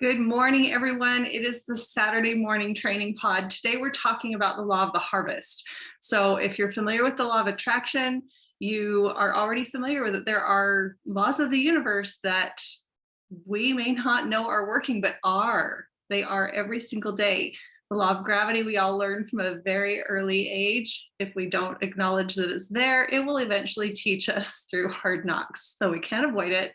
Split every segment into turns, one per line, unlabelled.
Good morning, everyone. It is the Saturday morning training pod. Today, we're talking about the law of the harvest. So if you're familiar with the law of attraction, you are already familiar with it. There are laws of the universe that we may not know are working, but are. They are every single day. The law of gravity, we all learn from a very early age. If we don't acknowledge that it's there, it will eventually teach us through hard knocks. So we can't avoid it.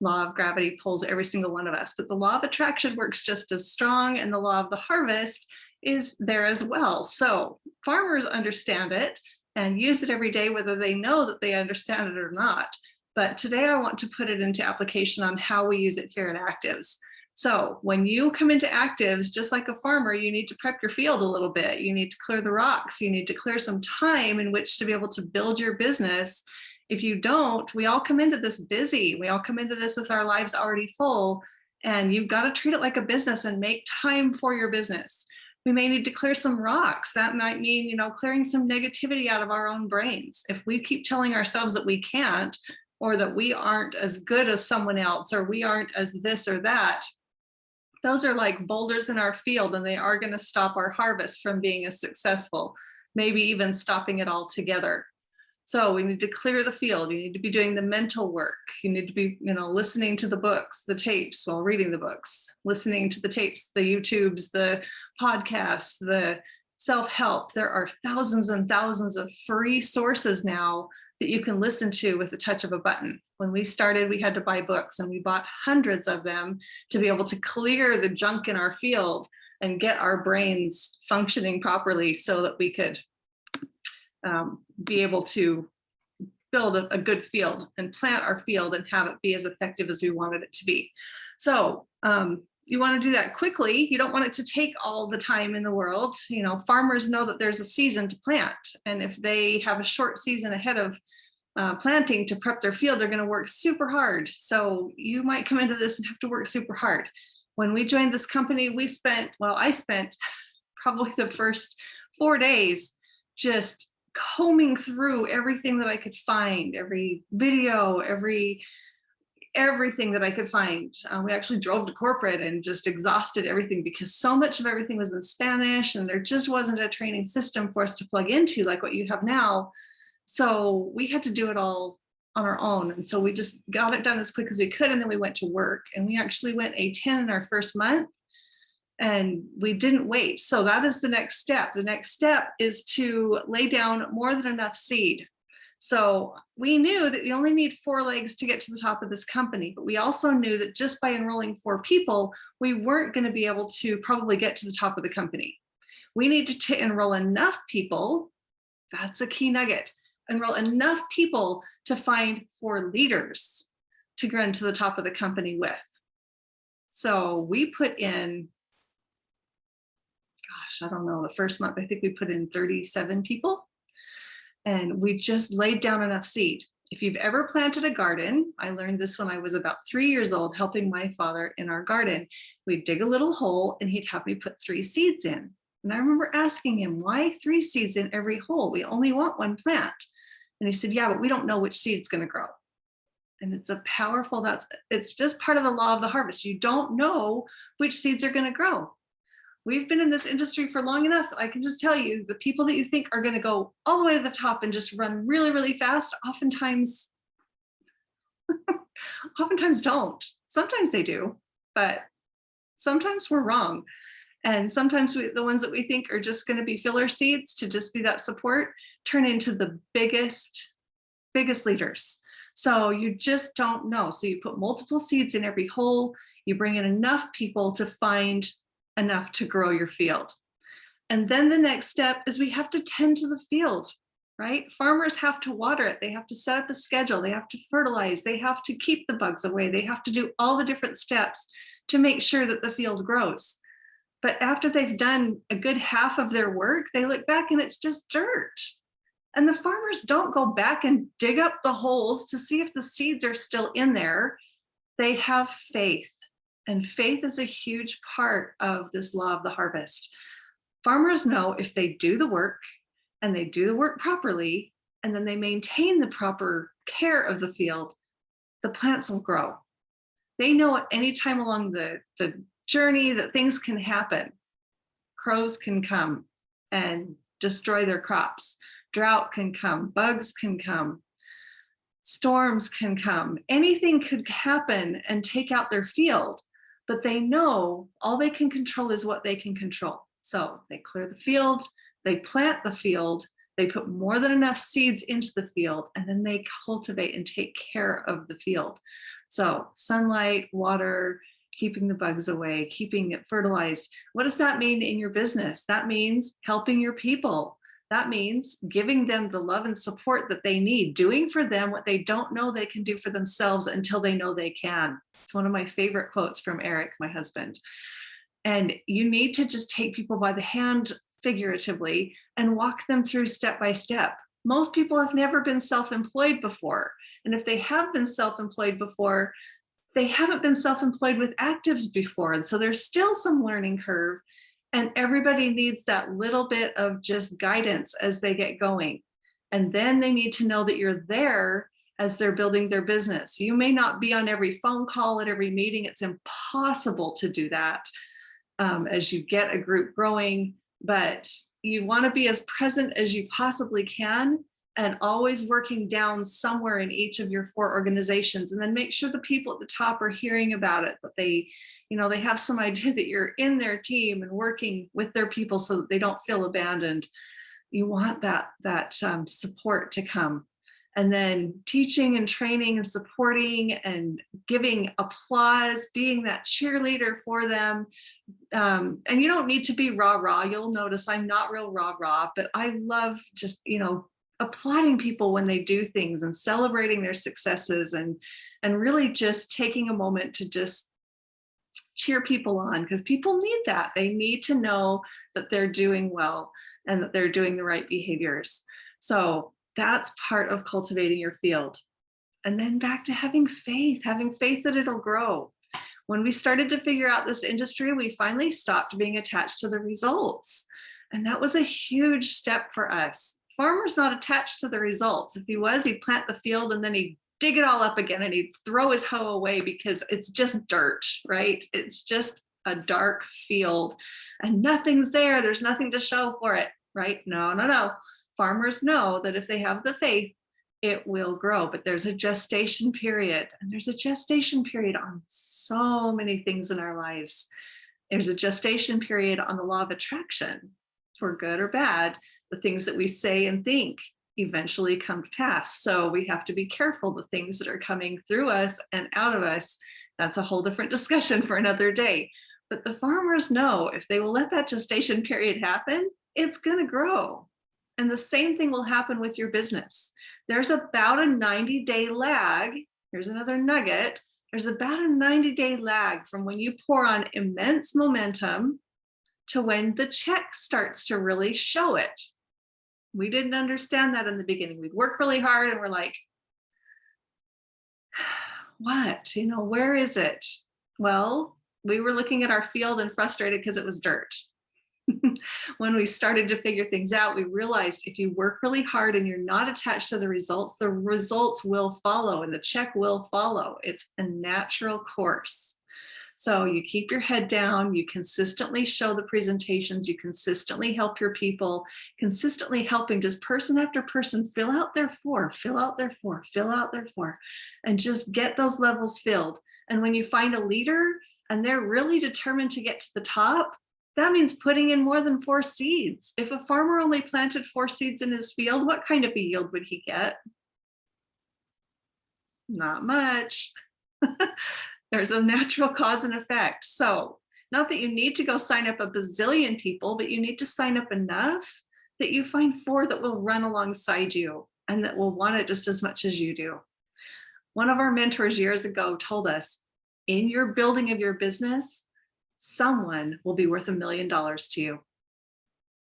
Law of gravity pulls every single one of us, but the law of attraction works just as strong, and the law of the harvest is there as well. So farmers understand it and use it every day, whether they know that they understand it or not. But today I want to put it into application on how we use it here at Actives. So when you come into Actives, just like a farmer, you need to prep your field a little bit. You need to clear the rocks. You need to clear some time in which to be able to build your business. If you don't, we all come into this busy. We all come into this with our lives already full, and you've got to treat it like a business and make time for your business. We may need to clear some rocks. That might mean, clearing some negativity out of our own brains. If we keep telling ourselves that we can't, or that we aren't as good as someone else, or we aren't as this or that, those are like boulders in our field, and they are going to stop our harvest from being as successful, maybe even stopping it altogether. So we need to clear the field. You need to be doing the mental work. You need to be, listening to the books, the tapes while reading the books, listening to the tapes, the YouTubes, the podcasts, the self-help. There are thousands and thousands of free sources now that you can listen to with the touch of a button. When we started, we had to buy books, and we bought hundreds of them to be able to clear the junk in our field and get our brains functioning properly so that we could be able to build a good field and plant our field and have it be as effective as we wanted it to be. So you want to do that quickly. You don't want it to take all the time in the world. Farmers know that there's a season to plant, and if they have a short season ahead of planting to prep their field, they're going to work super hard. So you might come into this and have to work super hard. When we joined this company, I spent probably the first 4 days just combing through everything that I could find, every video, everything that I could find. We actually drove to corporate and just exhausted everything because so much of everything was in Spanish, and there just wasn't a training system for us to plug into like what you have now. So we had to do it all on our own. And so we just got it done as quick as we could. And then we went to work, and we actually went A10 in our first month. And we didn't wait. So that is the next step. The next step is to lay down more than enough seed. So we knew that we only need 4 legs to get to the top of this company, but we also knew that just by enrolling 4 people, we weren't going to be able to probably get to the top of the company. We needed to enroll enough people. That's a key nugget. Enroll enough people to find 4 leaders to run to the top of the company with. So we put in, I don't know, the first month, I think we put in 37 people, and we just laid down enough seed. If you've ever planted a garden, I learned this when I was about 3 years old, helping my father in our garden. We'd dig a little hole, and he'd have me put 3 seeds in. And I remember asking him, why 3 seeds in every hole? We only want 1 plant. And he said, yeah, but we don't know which seed's going to grow. And it's just part of the law of the harvest. You don't know which seeds are going to grow. We've been in this industry for long enough that I can just tell you the people that you think are going to go all the way to the top and just run really, really fast, oftentimes don't. Sometimes they do, but sometimes we're wrong. And sometimes the ones that we think are just going to be filler seeds to just be that support turn into the biggest leaders. So you just don't know. So you put multiple seeds in every hole. You bring in enough people to find enough to grow your field. And then the next step is we have to tend to the field, right? Farmers have to water it. They have to set up a schedule. They have to fertilize. They have to keep the bugs away. They have to do all the different steps to make sure that the field grows. But after they've done a good half of their work, they look back and it's just dirt. And the farmers don't go back and dig up the holes to see if the seeds are still in there. They have faith. And faith is a huge part of this law of the harvest. Farmers know if they do the work, and they do the work properly, and then they maintain the proper care of the field, the plants will grow. They know at any time along the journey that things can happen. Crows can come and destroy their crops. Drought can come, bugs can come, storms can come. Anything could happen and take out their field, but they know all they can control is what they can control. So they clear the field, they plant the field, they put more than enough seeds into the field, and then they cultivate and take care of the field. So sunlight, water, keeping the bugs away, keeping it fertilized. What does that mean in your business? That means helping your people. That means giving them the love and support that they need, doing for them what they don't know they can do for themselves until they know they can. It's one of my favorite quotes from Eric, my husband. And you need to just take people by the hand, figuratively, and walk them through step by step. Most people have never been self-employed before. And if they have been self-employed before, they haven't been self-employed with actives before. And so there's still some learning curve. And everybody needs that little bit of just guidance as they get going. And then they need to know that you're there as they're building their business. You may not be on every phone call at every meeting. It's impossible to do that as you get a group growing, but you want to be as present as you possibly can and always working down somewhere in each of your 4 organizations. And then make sure the people at the top are hearing about it, that they have some idea that you're in their team and working with their people so that they don't feel abandoned. You want that support to come. And then teaching and training and supporting and giving applause, being that cheerleader for them. And you don't need to be rah-rah. You'll notice I'm not real rah-rah, but I love just, applauding people when they do things and celebrating their successes and really just taking a moment to just cheer people on, because people need that. They need to know that they're doing well and that they're doing the right behaviors. So that's part of cultivating your field. And then back to having faith that it'll grow. When we started to figure out this industry, we finally stopped being attached to the results. And that was a huge step for us. Farmer's not attached to the results. If he was, he'd plant the field and then he'd dig it all up again and he'd throw his hoe away because it's just dirt, right? It's just a dark field and nothing's there. There's nothing to show for it, right? No. Farmers know that if they have the faith, it will grow, but there's a gestation period, and there's a gestation period on so many things in our lives. There's a gestation period on the law of attraction, for good or bad. The things that we say and think eventually come to pass. So we have to be careful the things that are coming through us and out of us. That's a whole different discussion for another day. But the farmers know if they will let that gestation period happen, it's going to grow. And the same thing will happen with your business. There's about a 90-day lag. Here's another nugget. There's about a 90-day lag from when you pour on immense momentum to when the check starts to really show it. We didn't understand that in the beginning. We'd work really hard and we're like, what? Where is it? Well, we were looking at our field and frustrated because it was dirt. When we started to figure things out, we realized if you work really hard and you're not attached to the results will follow and the check will follow. It's a natural course. So you keep your head down, you consistently show the presentations, you consistently help your people, consistently helping just person after person fill out their 4, and just get those levels filled. And when you find a leader and they're really determined to get to the top, that means putting in more than 4 seeds. If a farmer only planted 4 seeds in his field, what kind of a yield would he get? Not much. There's a natural cause and effect. So not that you need to go sign up a bazillion people, but you need to sign up enough that you find 4 that will run alongside you and that will want it just as much as you do. One of our mentors years ago told us, in your building of your business, someone will be worth $1 million to you.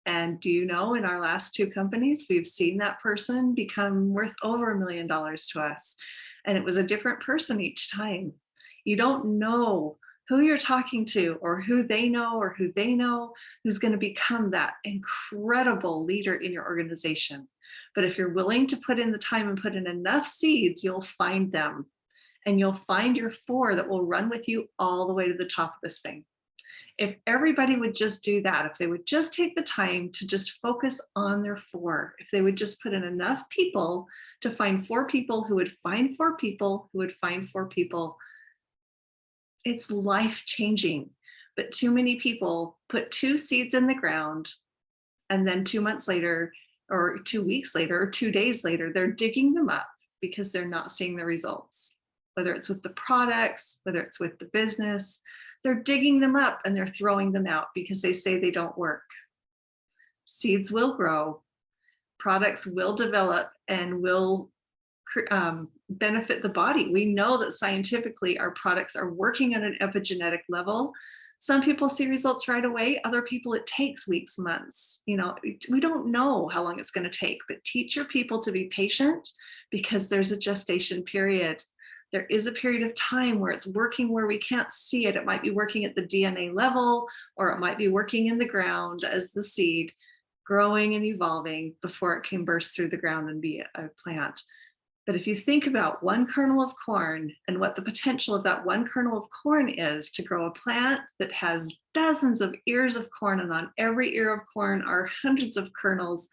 And do you know, in our last 2 companies, we've seen that person become worth over $1 million to us. And it was a different person each time. You don't know who you're talking to or who they know who's going to become that incredible leader in your organization. But if you're willing to put in the time and put in enough seeds, you'll find them. And you'll find your 4 that will run with you all the way to the top of this thing. If everybody would just do that, if they would just take the time to just focus on their four, if they would just put in enough people to find four people who would find four people who would find four people, it's life changing. But too many people put 2 seeds in the ground, and then 2 months later, or 2 weeks later, or 2 days later, they're digging them up because they're not seeing the results. Whether it's with the products, whether it's with the business, they're digging them up and they're throwing them out because they say they don't work. Seeds will grow, products will develop, and will benefit the body. We know that scientifically our products are working at an epigenetic level. Some people see results right away, other people it takes weeks, months. You know, we don't know how long it's going to take, but teach your people to be patient because there's a gestation period. There is a period of time where it's working where we can't see it. It might be working at the DNA level, or it might be working in the ground as the seed, growing and evolving before it can burst through the ground and be a plant. But if you think about one kernel of corn and what the potential of that one kernel of corn is to grow a plant that has dozens of ears of corn, and on every ear of corn are hundreds of kernels,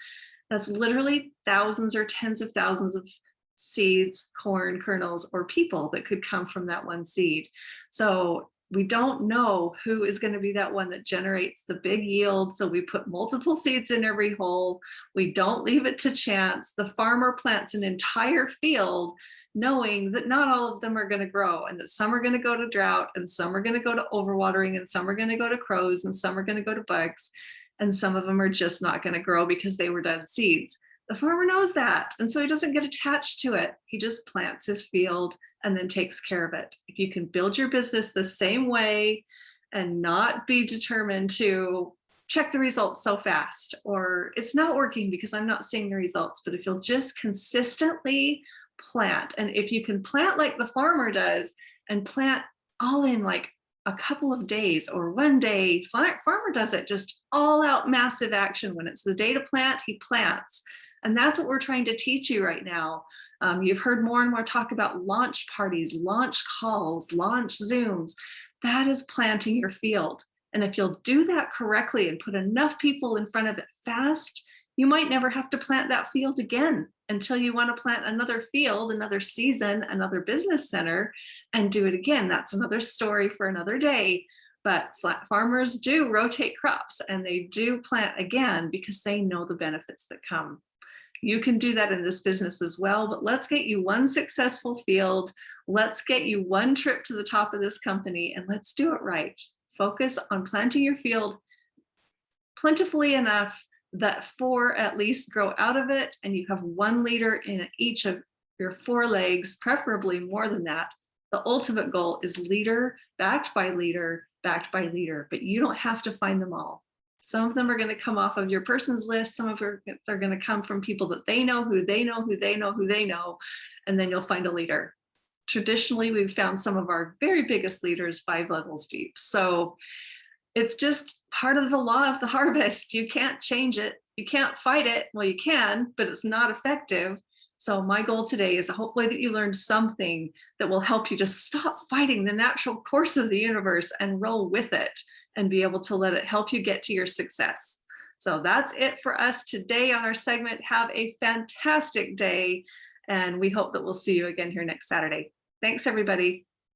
that's literally thousands or tens of thousands of seeds, corn kernels, or people that could come from that one seed. So we don't know who is going to be that one that generates the big yield. So we put multiple seeds in every hole. We don't leave it to chance. The farmer plants an entire field knowing that not all of them are going to grow, and that some are going to go to drought, and some are going to go to overwatering, and some are going to go to crows, and some are going to go to bugs, and some of them are just not going to grow because they were dead seeds. The farmer knows that, and so he doesn't get attached to it. He just plants his field and then takes care of it. If you can build your business the same way and not be determined to check the results so fast, or it's not working because I'm not seeing the results, but if you'll just consistently plant, and if you can plant like the farmer does and plant all in like a couple of days or one day, farmer does it just all out massive action. When it's the day to plant, he plants. And that's what we're trying to teach you right now. You've heard more and more talk about launch parties, launch calls, launch Zooms. That is planting your field. And if you'll do that correctly and put enough people in front of it fast, you might never have to plant that field again until you want to plant another field, another season, another business center, and do it again. That's another story for another day. But farmers do rotate crops, and they do plant again because they know the benefits that come. You can do that in this business as well, but let's get you one successful field. Let's get you one trip to the top of this company, and let's do it right. Focus on planting your field plentifully enough that 4 at least grow out of it, and you have 1 leader in each of your 4 legs, preferably more than that. The ultimate goal is leader, backed by leader, backed by leader, but you don't have to find them all. Some of them are going to come off of your person's list. Some of them are going to come from people that they know, who they know, who they know, who they know, and then you'll find a leader. Traditionally, we've found some of our very biggest leaders 5 levels deep. So it's just part of the law of the harvest. You can't change it. You can't fight it. Well, you can, but it's not effective. So my goal today is hopefully that you learned something that will help you to stop fighting the natural course of the universe and roll with it and be able to let it help you get to your success. So that's it for us today on our segment. Have a fantastic day, and we hope that we'll see you again here next Saturday. Thanks, everybody.